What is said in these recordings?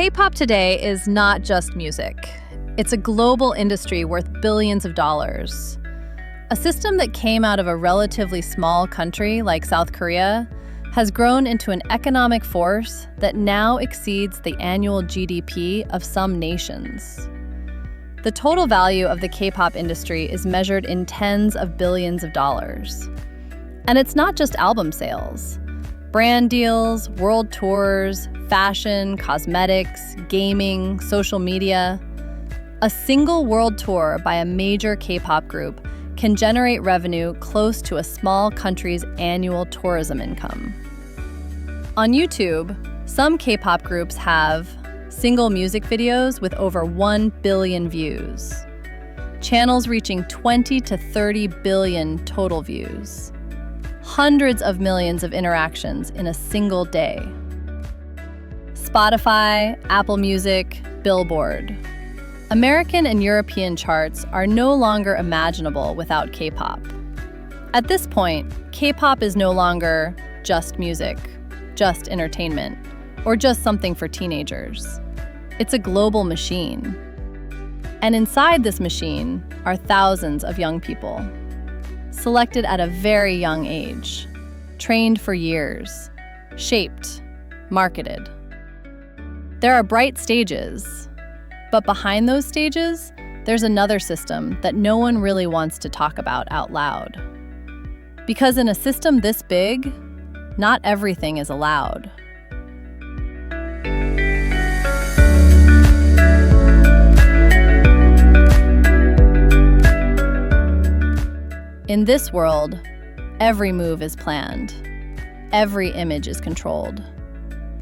K-pop today is not just music. It's a global industry worth billions of dollars. A system that came out of a relatively small country like South Korea has grown into an economic force that now exceeds the annual GDP of some nations. The total value of the K-pop industry is measured in tens of billions of dollars. And it's not just album sales. Brand deals, world tours, fashion, cosmetics, gaming, social media. A single world tour by a major K-pop group can generate revenue close to a small country's annual tourism income. On YouTube, some K-pop groups have single music videos with over 1 billion views, channels reaching 20 to 30 billion total views, hundreds of millions of interactions in a single day. Spotify, Apple Music, Billboard. American and European charts are no longer imaginable without K-pop. At this point, K-pop is no longer just music, just entertainment, or just something for teenagers. It's a global machine. And inside this machine are thousands of young people, selected at a very young age, trained for years, shaped, marketed. There are bright stages, but behind those stages, there's another system that no one really wants to talk about out loud. Because in a system this big, not everything is allowed. In this world, every move is planned. Every image is controlled.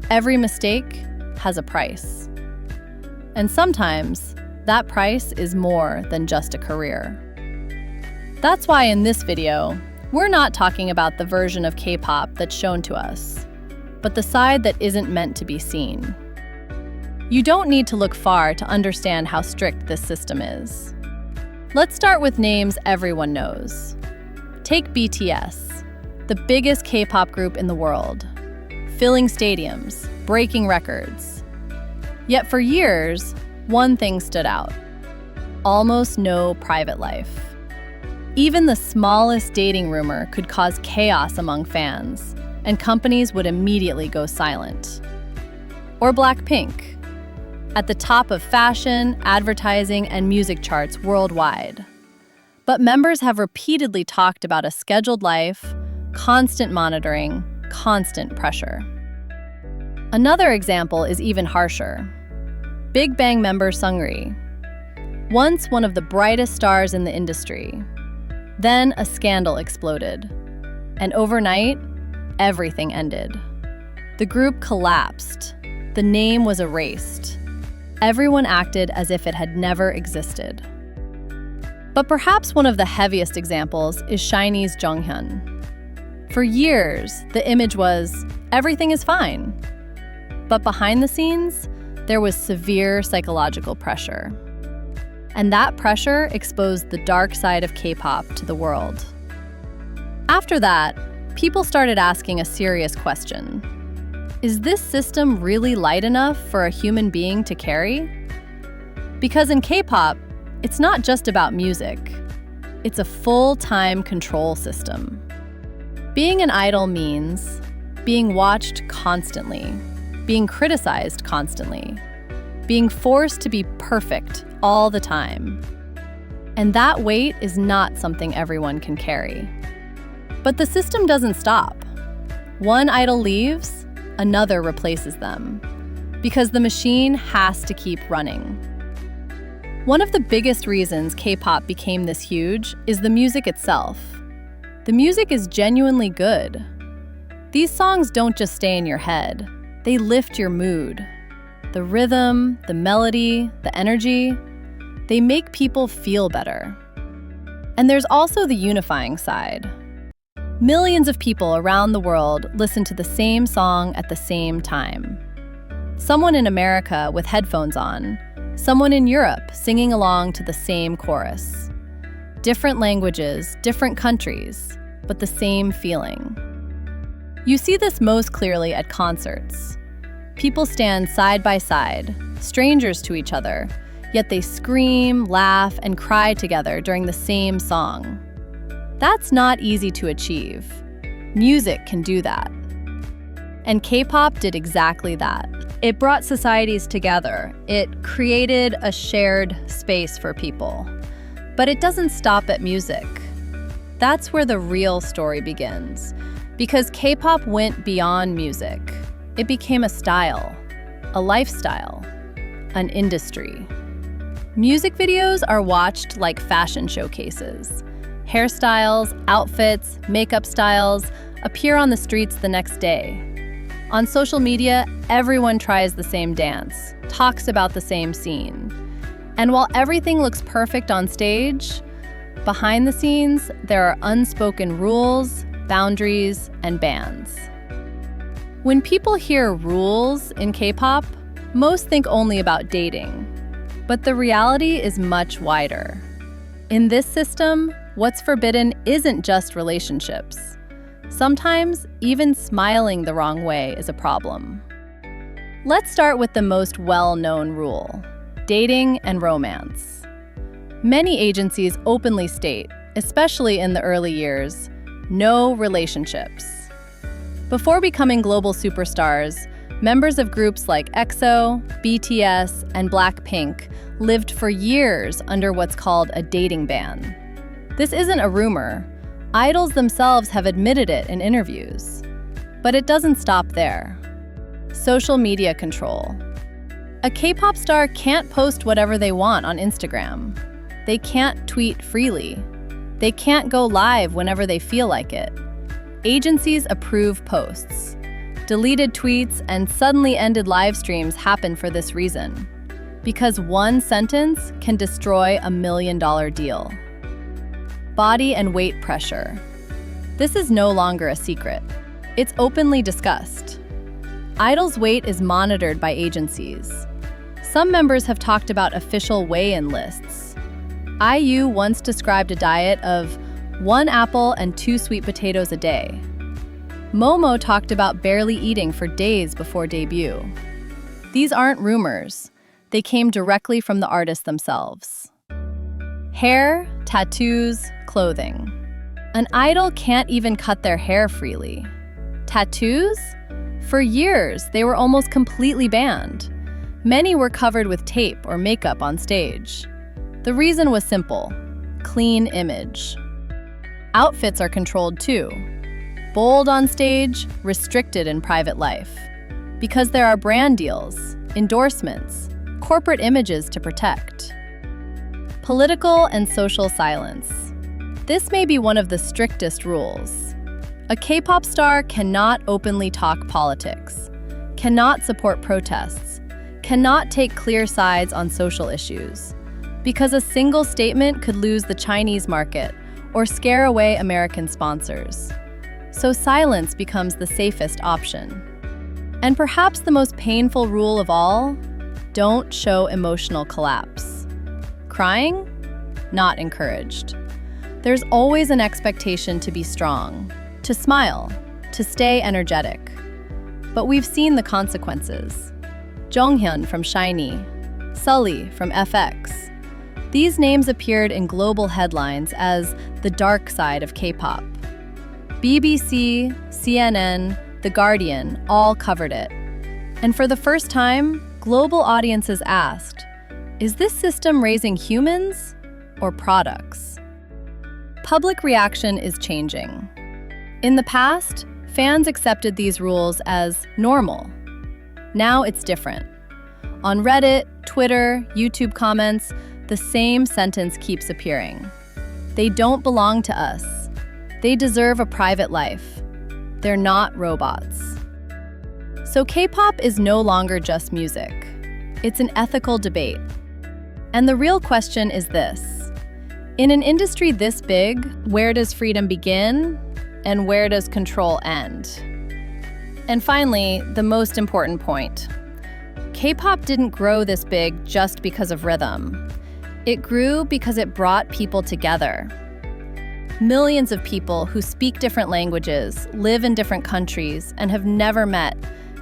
Every mistake has a price. And sometimes, that price is more than just a career. That's why in this video, we're not talking about the version of K-pop that's shown to us, but the side that isn't meant to be seen. You don't need to look far to understand how strict this system is. Let's start with names everyone knows. Take BTS, the biggest K-pop group in the world, filling stadiums, breaking records. Yet for years, one thing stood out: almost no private life. Even the smallest dating rumor could cause chaos among fans, and companies would immediately go silent. Or Blackpink, at the top of fashion, advertising, and music charts worldwide. But members have repeatedly talked about a scheduled life, constant monitoring, constant pressure. Another example is even harsher. Big Bang member Seungri, once one of the brightest stars in the industry. Then a scandal exploded, and overnight, everything ended. The group collapsed. The name was erased. Everyone acted as if it had never existed. But perhaps one of the heaviest examples is SHINee's Jonghyun. For years, the image was, everything is fine. But behind the scenes, there was severe psychological pressure. And that pressure exposed the dark side of K-pop to the world. After that, people started asking a serious question. Is this system really light enough for a human being to carry? Because in K-pop, it's not just about music. It's a full-time control system. Being an idol means being watched constantly, being criticized constantly, being forced to be perfect all the time. And that weight is not something everyone can carry. But the system doesn't stop. One idol leaves, another replaces them, because the machine has to keep running. One of the biggest reasons K-pop became this huge is the music itself. The music is genuinely good. These songs don't just stay in your head, they lift your mood. The rhythm, the melody, the energy, they make people feel better. And there's also the unifying side. Millions of people around the world listen to the same song at the same time. Someone in America with headphones on, someone in Europe singing along to the same chorus. Different languages, different countries, but the same feeling. You see this most clearly at concerts. People stand side by side, strangers to each other, yet they scream, laugh, and cry together during the same song. That's not easy to achieve. Music can do that. And K-pop did exactly that. It brought societies together. It created a shared space for people. But it doesn't stop at music. That's where the real story begins. Because K-pop went beyond music. It became a style, a lifestyle, an industry. Music videos are watched like fashion showcases. Hairstyles, outfits, makeup styles appear on the streets the next day. On social media, everyone tries the same dance, talks about the same scene. And while everything looks perfect on stage, behind the scenes, there are unspoken rules, boundaries, and bans. When people hear rules in K-pop, most think only about dating. But the reality is much wider. In this system, what's forbidden isn't just relationships. Sometimes, even smiling the wrong way is a problem. Let's start with the most well-known rule: dating and romance. Many agencies openly state, especially in the early years, no relationships. Before becoming global superstars, members of groups like EXO, BTS, and Blackpink lived for years under what's called a dating ban. This isn't a rumor. Idols themselves have admitted it in interviews. But it doesn't stop there. Social media control. A K-pop star can't post whatever they want on Instagram. They can't tweet freely. They can't go live whenever they feel like it. Agencies approve posts. Deleted tweets and suddenly ended live streams happen for this reason. Because one sentence can destroy a $1 million deal. Body and weight pressure. This is no longer a secret. It's openly discussed. Idols' weight is monitored by agencies. Some members have talked about official weigh-in lists. IU once described a diet of 1 apple and 2 sweet potatoes a day. Momo talked about barely eating for days before debut. These aren't rumors. They came directly from the artists themselves. Hair, tattoos, clothing. An idol can't even cut their hair freely. Tattoos? For years, they were almost completely banned. Many were covered with tape or makeup on stage. The reason was simple: clean image. Outfits are controlled too. Bold on stage, restricted in private life. Because there are brand deals, endorsements, corporate images to protect. Political and social silence. This may be one of the strictest rules. A K-pop star cannot openly talk politics, cannot support protests, cannot take clear sides on social issues, because a single statement could lose the Chinese market or scare away American sponsors. So silence becomes the safest option. And perhaps the most painful rule of all, don't show emotional collapse. Crying? Not encouraged. There's always an expectation to be strong, to smile, to stay energetic. But we've seen the consequences. Jonghyun from SHINee, Sully from FX. These names appeared in global headlines as the dark side of K-pop. BBC, CNN, The Guardian all covered it. And for the first time, global audiences asked, is this system raising humans or products? Public reaction is changing. In the past, fans accepted these rules as normal. Now it's different. On Reddit, Twitter, YouTube comments, the same sentence keeps appearing. They don't belong to us. They deserve a private life. They're not robots. So K-pop is no longer just music. It's an ethical debate. And the real question is this: in an industry this big, where does freedom begin and where does control end? And finally, the most important point. K-pop didn't grow this big just because of rhythm. It grew because it brought people together. Millions of people who speak different languages, live in different countries, and have never met,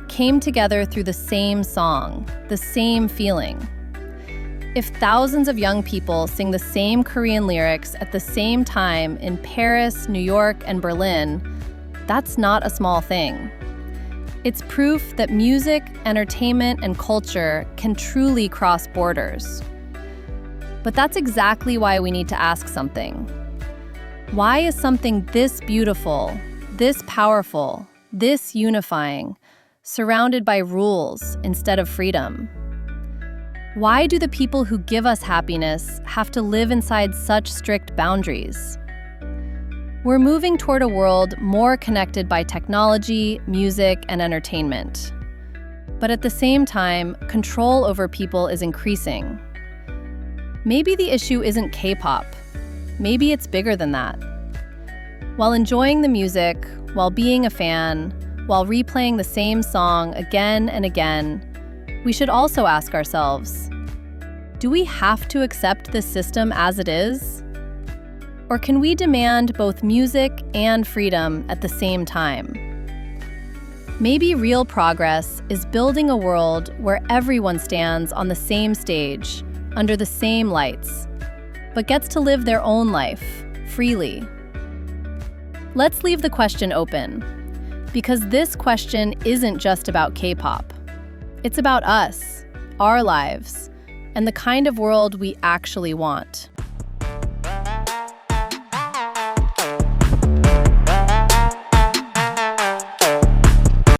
came together through the same song, the same feeling. If thousands of young people sing the same Korean lyrics at the same time in Paris, New York, and Berlin, that's not a small thing. It's proof that music, entertainment, and culture can truly cross borders. But that's exactly why we need to ask something. Why is something this beautiful, this powerful, this unifying, surrounded by rules instead of freedom? Why do the people who give us happiness have to live inside such strict boundaries? We're moving toward a world more connected by technology, music, and entertainment. But at the same time, control over people is increasing. Maybe the issue isn't K-pop. Maybe it's bigger than that. While enjoying the music, while being a fan, while replaying the same song again and again, we should also ask ourselves, do we have to accept this system as it is? Or can we demand both music and freedom at the same time? Maybe real progress is building a world where everyone stands on the same stage, under the same lights, but gets to live their own life, freely. Let's leave the question open, because this question isn't just about K-pop. It's about us, our lives, and the kind of world we actually want.